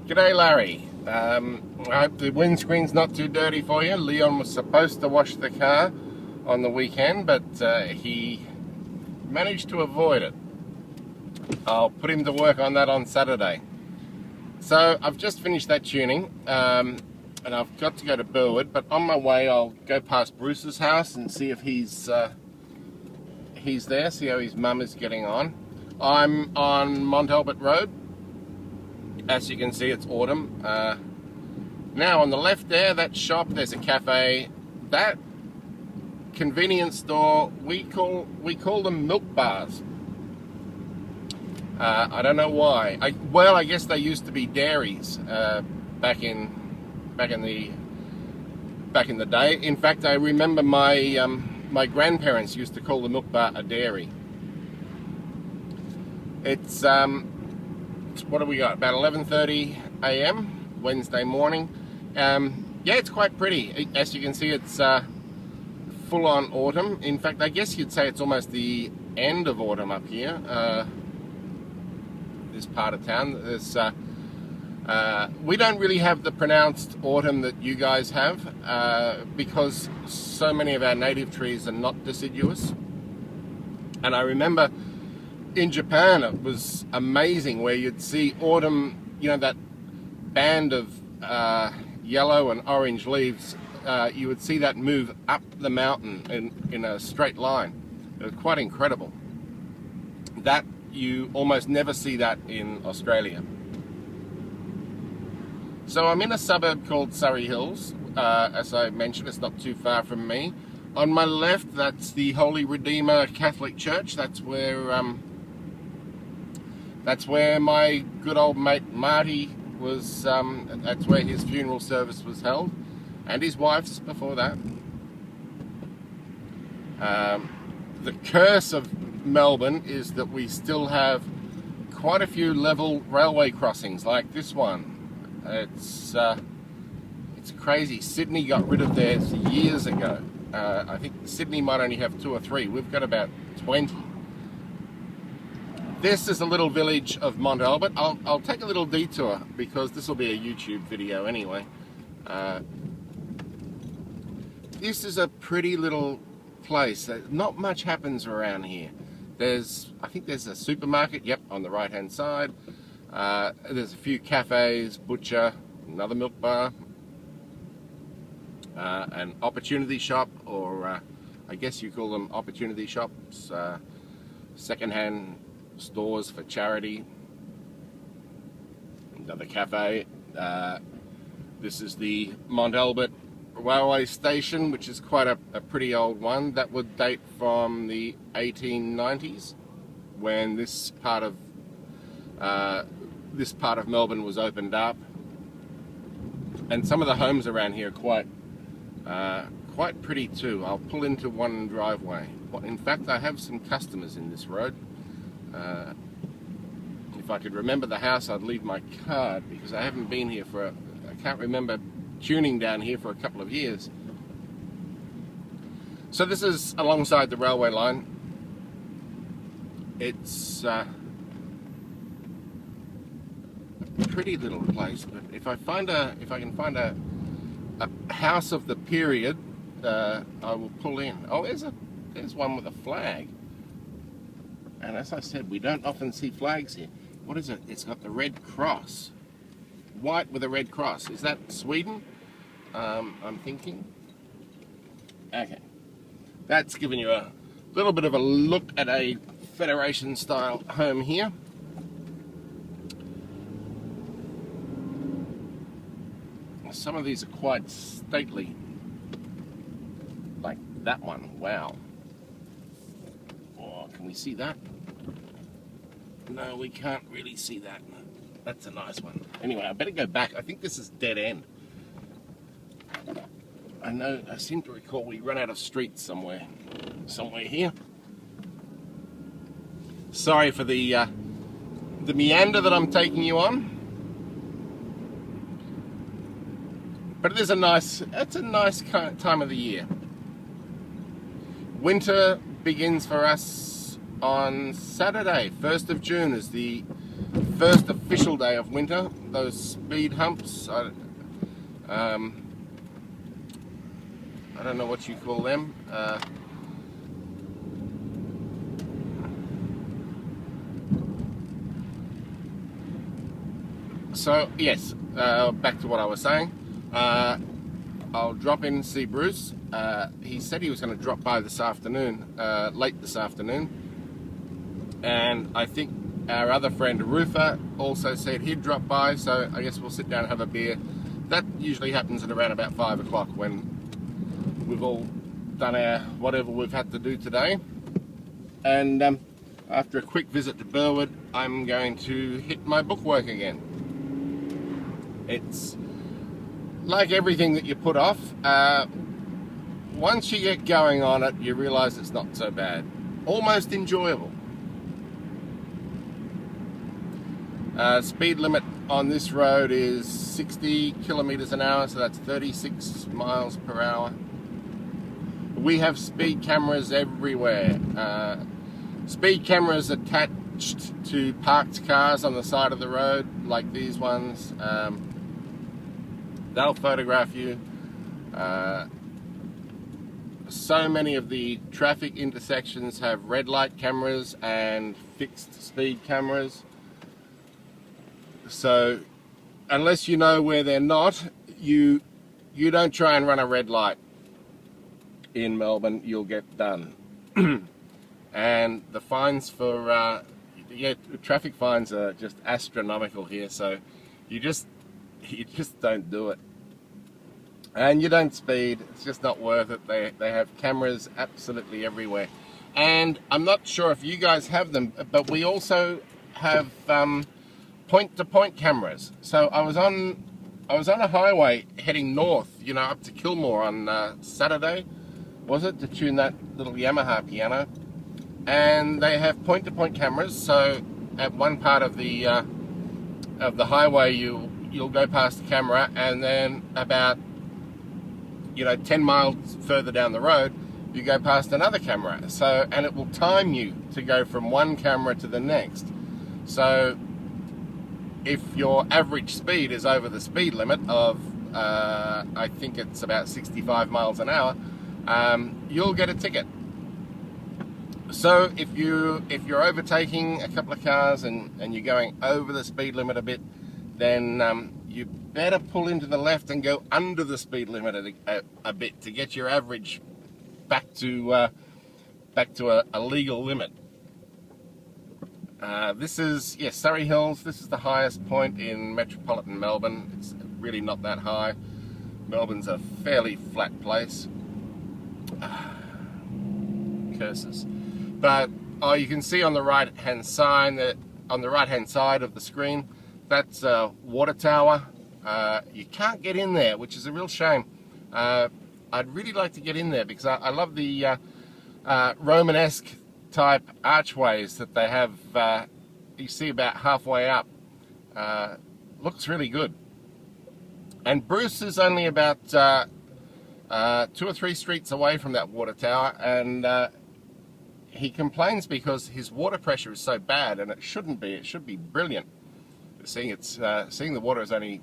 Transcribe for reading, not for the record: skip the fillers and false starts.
G'day Larry. I hope the windscreen's not too dirty for you. Leon was supposed to wash the car on the weekend, but he managed to avoid it. I'll put him to work on that on Saturday. So I've just finished that tuning, and I've got to go to Burwood, but on my way I'll go past Bruce's house and see if he's there, see how his mum is getting on. I'm on Mont Albert Road. As you can see, it's autumn. Now on the left there, that shop, there's a cafe. That convenience store, we call them milk bars. I don't know why. I guess they used to be dairies back in the day. In fact, I remember my grandparents used to call the milk bar a dairy. It's what do we got? About 11:30 a.m. Wednesday morning. Yeah, it's quite pretty. As you can see, it's full on autumn. In fact, I guess you'd say it's almost the end of autumn up here. This part of town. We don't really have the pronounced autumn that you guys have because so many of our native trees are not deciduous. And I remember in Japan it was amazing where you'd see autumn, you know, that band of yellow and orange leaves, you would see that move up the mountain in a straight line. It was quite incredible. That you almost never see that in Australia. So I'm in a suburb called Surrey Hills. As I mentioned, it's not too far from me. On my left, that's the Holy Redeemer Catholic Church. That's where my good old mate Marty was. That's where his funeral service was held, and his wife's before that. The curse of Melbourne is that we still have quite a few level railway crossings like this one. It's crazy. Sydney got rid of theirs years ago. I think Sydney might only have 2 or 3. We've got about 20. This is a little village of Mont Albert. I'll take a little detour because this will be a YouTube video anyway. This is a pretty little place. Not much happens around here. I think there's a supermarket, yep, on the right hand side. There's a few cafes, butcher, another milk bar, an opportunity shop, or I guess you call them opportunity shops, second-hand stores for charity, another cafe. This is the Mont Albert railway station, which is quite a pretty old one. That would date from the 1890s, when this part of Melbourne was opened up, and some of the homes around here are quite pretty too. I'll pull into one driveway. In fact, I have some customers in this road. If I could remember the house, I'd leave my card because I haven't been here I can't remember tuning down here for a couple of years. So this is alongside the railway line. It's a pretty little place, but if I can find a house of the period, I will pull in. Oh, there's one with a flag. And as I said, we don't often see flags here. What is it? It's got the Red Cross. White with a red cross. Is that Sweden? I'm thinking. Okay. That's giving you a little bit of a look at a Federation style home here. Some of these are quite stately. Like that one. Wow. Oh, can we see that? No, we can't really see that. That's a nice one. Anyway, I better go back. I think this is dead end. I seem to recall we run out of streets somewhere here. Sorry for the meander that I'm taking you on. But it's a nice time of the year. Winter begins for us on Saturday. 1st of June is the first official day of winter. Those speed humps, I don't know what you call them. So yes, back to what I was saying. I'll drop in and see Bruce. He said he was going to drop by this afternoon, late this afternoon, and I think our other friend Rufa also said he'd drop by, so I guess we'll sit down and have a beer. That usually happens at around about 5 o'clock when we've all done our whatever we've had to do today. And after a quick visit to Burwood, I'm going to hit my bookwork again. It's like everything that you put off. Once you get going on it, you realise it's not so bad. Almost enjoyable. Speed limit on this road is 60 kilometers an hour, so that's 36 miles per hour. We have speed cameras everywhere. Speed cameras attached to parked cars on the side of the road, like these ones. They'll photograph you. So many of the traffic intersections have red light cameras and fixed speed cameras. So unless you know where they're not, you don't try and run a red light in Melbourne. You'll get done. And the fines for traffic fines are just astronomical here. So you just don't do it. And you don't speed. It's just not worth it. They have cameras absolutely everywhere. And I'm not sure if you guys have them, but we also have point-to-point cameras. So I was on a highway heading north, up to Kilmore on Saturday, was it, to tune that little Yamaha piano. And they have point-to-point cameras. So at one part of the highway, you'll go past the camera, and then about 10 miles further down the road, you go past another camera. So, and it will time you to go from one camera to the next. So if your average speed is over the speed limit of, I think it's about 65 miles an hour, you'll get a ticket. So if you're overtaking a couple of cars and you're going over the speed limit a bit, then you better pull into the left and go under the speed limit a bit to get your average back to a legal limit. This is Surrey Hills. This is the highest point in metropolitan Melbourne. It's really not that high. Melbourne's a fairly flat place. Curses. But you can see on the right-hand side of the screen, that's a water tower. You can't get in there, which is a real shame. I'd really like to get in there because I love the Romanesque type archways that they have. You see about halfway up. Looks really good. And Bruce is only about 2 or 3 streets away from that water tower, and he complains because his water pressure is so bad, and it shouldn't be. It should be brilliant. Seeing the water is only